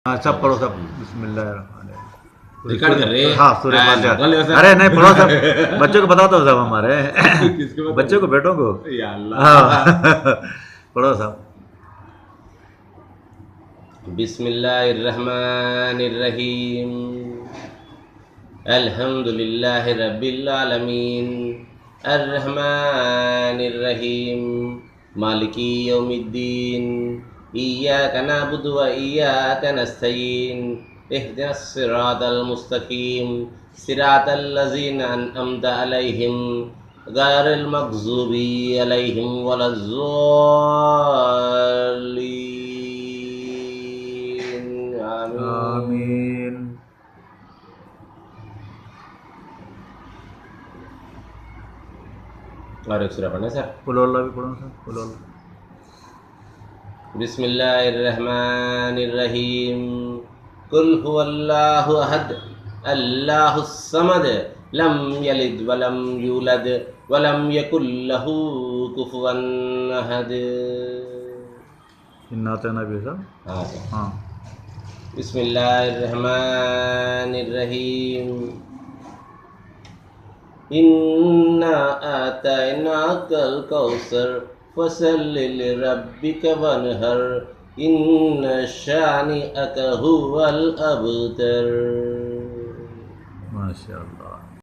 سب پڑھو سب. بسم اللہ الرحمن الرحیم. ریکارڈ کر رہے ہیں. ہاں سورہ فاتحہ. ارے نہیں پڑھو سب, بچوں کو بتاتا ہوں صاحب, ہمارے بچوں کو بیٹوں کو. یا اللہ. ہاں پڑھو صاحب. بسم اللہ الرحمن الرحیم. الحمد للہ رب العالمین الرحمن الرحیم مالک یوم الدین ایاک نعبد و ایاک نستعین اہدنا الصراط المستقیم صراط الذین انعمت علیہم غیر المغضوب علیہم ولا الضالین. آمین. اور ایک سورہ پڑھنا سر. قل اللہ بھی پڑھو سر. قل اللہ. بسم اللہ الرحمن الرحیم. قل هو اللہ احد اللہ الصمد لم یلد ولم یولد ولم یکن له کفوا احد. انا بھی صاحب. ہاں سر. ہاں. بسم اللہ الرحمن الرحیم. انا اعطیناک الکوثر فصل لربک وانحر ان شانئک هو الابتر. ماشاء اللہ.